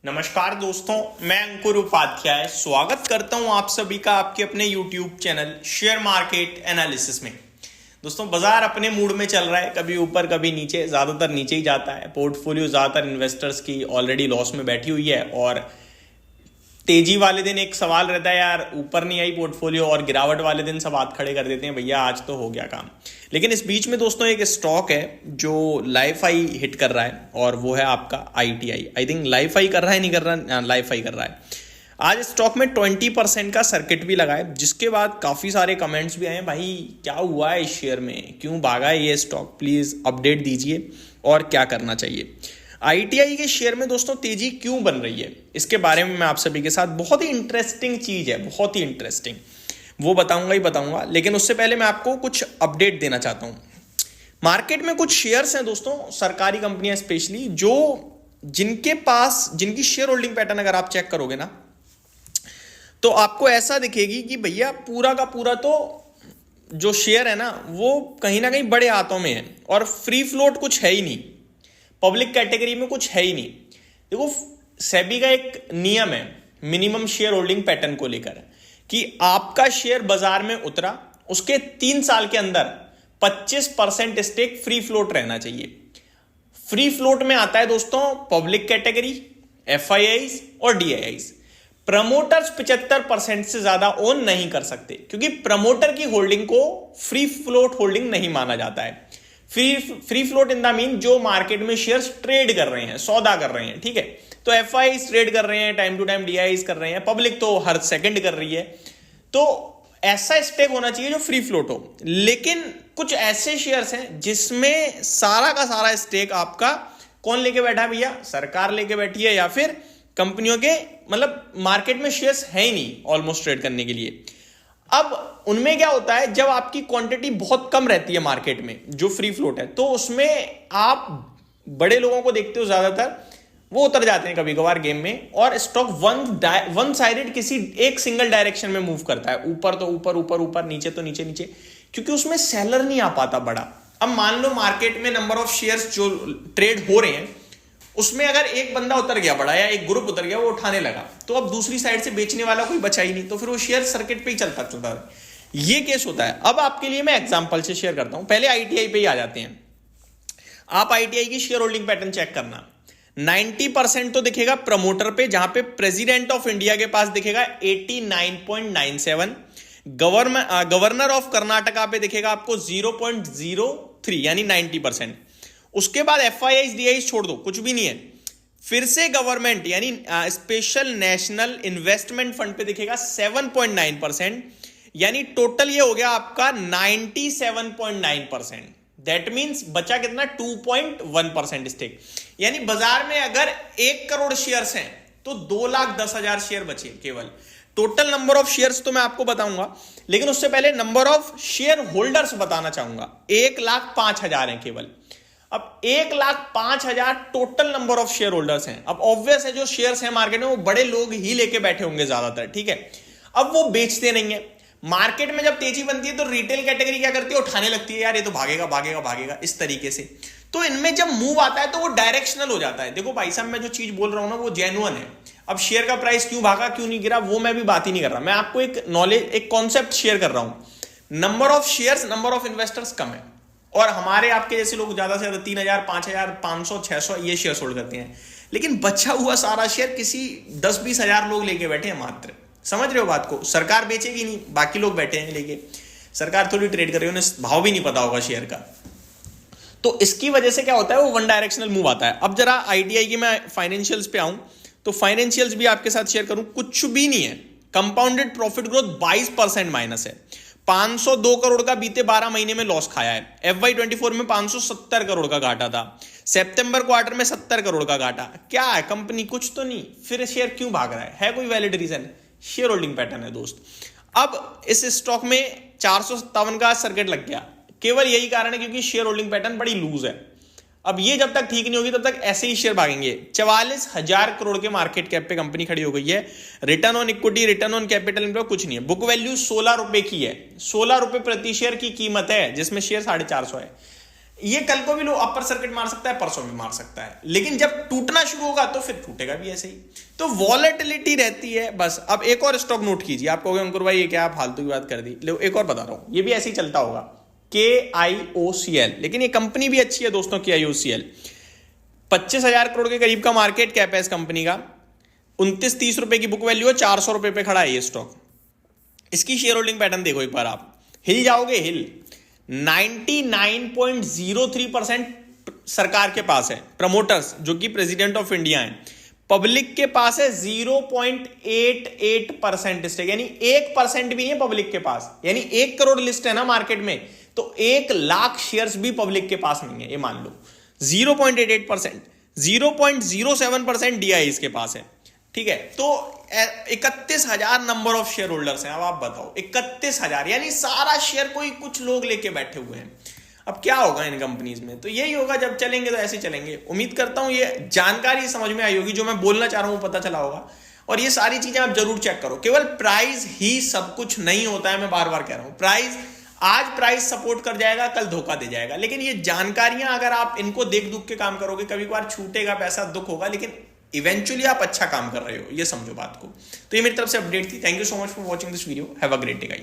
नमस्कार दोस्तों, मैं अंकुर उपाध्याय स्वागत करता हूं आप सभी का आपके अपने YouTube channel share market analysis में। दोस्तों, बाजार अपने मूड में चल रहा है, कभी ऊपर कभी नीचे, ज्यादातर नीचे ही जाता है। पोर्टफोलियो ज्यादातर इन्वेस्टर्स की ऑलरेडी लॉस में बैठी हुई है और तेजी वाले दिन एक सवाल रहता है, यार ऊपर नहीं आई पोर्टफोलियो, और गिरावट वाले दिन सब हाथ खड़े कर देते हैं, भैया आज तो हो गया काम। लेकिन इस बीच में दोस्तों एक स्टॉक है जो लाइफ हाई हिट कर रहा है और वो है आपका ITI। I think life high कर रहा है, नहीं कर रहा, लाइफ हाई कर रहा है। आज स्टॉक में 20% का सर्किट भी लगा है, जिसके बाद काफी सारे कमेंट्स भी आए हैं, भाई क्या हुआ है इस शेयर में, क्यों भागा है ये स्टॉक, प्लीज अपडेट दीजिए और क्या करना चाहिए। ITI के शेयर में दोस्तों तेजी क्यों बन रही है, इसके बारे में मैं आप सभी के साथ, बहुत ही इंटरेस्टिंग चीज है, बहुत ही इंटरेस्टिंग, वो बताऊंगा ही बताऊंगा। लेकिन उससे पहले मैं आपको कुछ अपडेट देना चाहता हूं। मार्केट में कुछ शेयर्स हैं दोस्तों, सरकारी कंपनियां स्पेशली, जो जिनके पास, जिनकी शेयर होल्डिंग पैटर्न अगर आप चेक करोगे ना, तो आपको ऐसा दिखेगी कि भैया पूरा का पूरा तो जो शेयर है ना वो कहीं ना कहीं बड़े हाथों में है और फ्री फ्लोट कुछ है ही नहीं, पब्लिक कैटेगरी में कुछ है ही नहीं। देखो, सेबी का एक नियम है मिनिमम शेयर होल्डिंग पैटर्न को लेकर, कि आपका शेयर बाजार में उतरा, उसके 3 साल के अंदर 25% स्टेक फ्री फ्लोट रहना चाहिए। फ्री फ्लोट में आता है दोस्तों पब्लिक कैटेगरी, FIIs और DIIs। प्रमोटर्स 75% से ज्यादा ओन नहीं कर सकते, क्योंकि प्रमोटर की होल्डिंग को फ्री फ्लोट होल्डिंग नहीं माना जाता है। Free float in the mean जो मार्केट में शेयर्स ट्रेड कर रहे हैं, सौदा कर रहे हैं, ठीक है। तो FIIs ट्रेड कर रहे हैं, टाइम टू टाइम DIIs कर रहे हैं, पब्लिक तो हर सेकंड कर रही है। तो ऐसा स्टेक होना चाहिए जो फ्री फ्लोट हो। लेकिन कुछ ऐसे शेयर्स हैं जिसमें सारा का सारा स्टेक आपका कौन लेके बैठा है भैया, सरकार लेके बैठी है, या फिर कंपनियों के, मतलब मार्केट में शेयर्स है ही नहीं ऑलमोस्ट ट्रेड करने के लिए। अब उनमें क्या होता है, जब आपकी क्वांटिटी बहुत कम रहती है मार्केट में, जो फ्री फ्लोट है, तो उसमें आप बड़े लोगों को देखते हो, ज्यादातर वो उतर जाते हैं कभी कभार गेम में, और स्टॉक वन साइडेड किसी एक सिंगल डायरेक्शन में मूव करता है, ऊपर तो ऊपर, ऊपर ऊपर, नीचे तो नीचे नीचे, क्योंकि उसमें सेलर नहीं आ पाता बड़ा। अब मान लो मार्केट में नंबर ऑफ शेयर्स जो ट्रेड हो रहे हैं, उसमें अगर एक बंदा उतर गया बड़ा, या एक ग्रुप उतर गया, वो उठाने लगा, तो अब दूसरी साइड से बेचने वाला कोई बचा ही नहीं, तो फिर वो शेयर सर्किट पे ही चलता है। ये केस होता है। अब आपके लिए मैं एग्जांपल से शेयर करता हूं। पहले ITI पे ही आ जाते हैं। आप ITI की शेयर होल्डिंग पैटर्न चेक करना, 90% तो दिखेगा प्रमोटर पे, जहां पे प्रेसिडेंट ऑफ इंडिया के पास दिखेगा 89.97, गवर्नर ऑफ कर्नाटका पे दिखेगा आपको 0.03, यानी 90%। उसके बाद FIIs DIIs छोड़ दो, कुछ भी नहीं है। फिर से गवर्नमेंट यानी स्पेशल नेशनल इन्वेस्टमेंट फंड पे दिखेगा 7.9%, यानी टोटल ये हो गया आपका 97.9%। दैट मीन्स बचा कितना, 2.1% स्टेक। यानी बाजार में अगर 1 करोड़ शेयर्स हैं तो 2,10,000 शेयर बचे केवल। टोटल नंबर ऑफ शेयर्स तो मैं आपको बताऊंगा, लेकिन उससे पहले नंबर ऑफ शेयर होल्डर्स बताना चाहूंगा। 1,05,000 हैं केवल। अब 1,05,000 total number of share holders हैं। अब ऑब्वियस है जो शेयर्स हैं मार्केट में वो बड़े लोग ही लेके बैठे होंगे ज्यादातर, ठीक है। अब वो बेचते नहीं है। मार्केट में जब तेजी बनती है तो रिटेल कैटेगरी क्या करती है, उठाने लगती है, यार ये तो भागेगा भागेगा भागेगा, इस तरीके से। तो इनमें जब मूव आता है तो वो डायरेक्शनल हो जाता है। देखो भाई साहब, मैं जो चीज बोल रहा हूं ना वो जेन्युइन है। अब शेयर का प्राइस क्यों भागा, क्यों नहीं गिरा, वो मैं भी बात ही नहीं कर रहा। मैं आपको एक नॉलेज, एक कॉन्सेप्ट शेयर कर रहा हूं। Number of shares, number of investors कम है, और हमारे आपके जैसे लोग ज्यादा से ज्यादा 3,000, 5,000, 500, 600 ये शेयर होल्ड करते हैं। लेकिन बचा हुआ सारा शेयर किसी 10-20 हजार लोग लेके बैठे हैं मात्र। समझ रहे हो बात को। सरकार बेचेगी नहीं, बाकी लोग बैठे हैं लेके। सरकार थोड़ी ट्रेड कर रही है, उन्हें भाव भी नहीं पता होगा शेयर का। तो इसकी वजह से क्या होता है, वो वन डायरेक्शनल मूव आता है। अब जरा ITI की मैं फाइनेंशियल्स पे आऊं, तो फाइनेंशियल्स भी आपके साथ शेयर करूं। कुछ भी नहीं है। कंपाउंडेड प्रॉफिट ग्रोथ 22% माइनस है। 502 करोड़ का बीते 12 महीने में लॉस खाया है। FY24 में 570 करोड़ का घाटा था। सितंबर क्वार्टर में 70 करोड़ का घाटा। क्या है कंपनी, कुछ तो नहीं। फिर शेयर क्यों भाग रहा है कोई valid reason? Share holding pattern है दोस्त। अब इस स्टॉक में 457 का सर्किट लग गया, केवल यही कारण है क्योंकि शेयर होल्डिंग पैटर्न बड़ी लूज है। अब ये जब तक ठीक नहीं होगी तब तक ऐसे ही शेयर भागेंगे। 44,000 करोड़ के मार्केट कैप पे कंपनी खड़ी हो गई है। Return on equity, return on capital इनका कुछ नहीं है। बुक वैल्यू 16 रुपए की है। 16 रुपए प्रति शेयर की कीमत है, जिसमें शेयर 450 है। ये कल को भी लो अपर सर्किट मार सकता है, परसों भी मार सकता है, लेकिन जब टूटना शुरू होगा तो फिर टूटेगा भी ऐसे ही। तो वॉलेटिलिटी रहती है बस। अब एक और स्टॉक नोट कीजिए, आप कहोगे अंकुर भाई ये क्या फालतू की बात कर दी, लो एक और बता रहा हूं, ये भी ऐसे ही चलता होगा, KIOCL, लेकिन ये कंपनी भी अच्छी है दोस्तों, KIOCL 25,000 करोड़ के करीब का मार्केट कैप है इस कंपनी का, 29-30 रुपए की बुक वैल्यू है, 400 रुपए पे खड़ा है ये स्टॉक। इसकी शेयर होल्डिंग पैटर्न देखो एक बार, आप हिल जाओगे, हिल 99.03% सरकार के पास है, प्रमोटर्स जो कि प्रेसिडेंट ऑफ इंडिया हैं, पब्लिक के पास है 0.88% स्टेक, यानी 1% भी नहीं है पब्लिक के पास, यानी 1 करोड़ लिस्ट है ना मार्केट में, तो 1 लाख शेयर्स भी पब्लिक के पास नहीं है, ये मान लो 0.88%, 0.07% DI इसके पास है, ठीक है। तो 31,000 नंबर ऑफ शेयर होल्डर्स हैं। अब आप बताओ 31,000, यानी सारा शेयर कोई कुछ लोग लेके बैठे हुए हैं। अब क्या होगा इन कंपनीज में, तो यही होगा, जब चलेंगे तो ऐसे चलेंगे। उम्मीद करता हूं ये जानकारी समझ में आई होगी, जो मैं बोलना चाह रहा हूं पता चला होगा, और ये सारी चीजें आप जरूर चेक करो। केवल प्राइस ही सब कुछ नहीं होता है, मैं बार बार कह रहा हूं। आज प्राइस सपोर्ट कर जाएगा, कल धोखा दे जाएगा, लेकिन ये जानकारियां अगर आप इनको देख दुख के काम करोगे, कभी कभार छूटेगा पैसा, दुख होगा, लेकिन इवेंचुअली आप अच्छा काम कर रहे हो, ये समझो बात को। तो ये मेरी तरफ से अपडेट थी। Thank you so much for watching this video. Have a great day guys.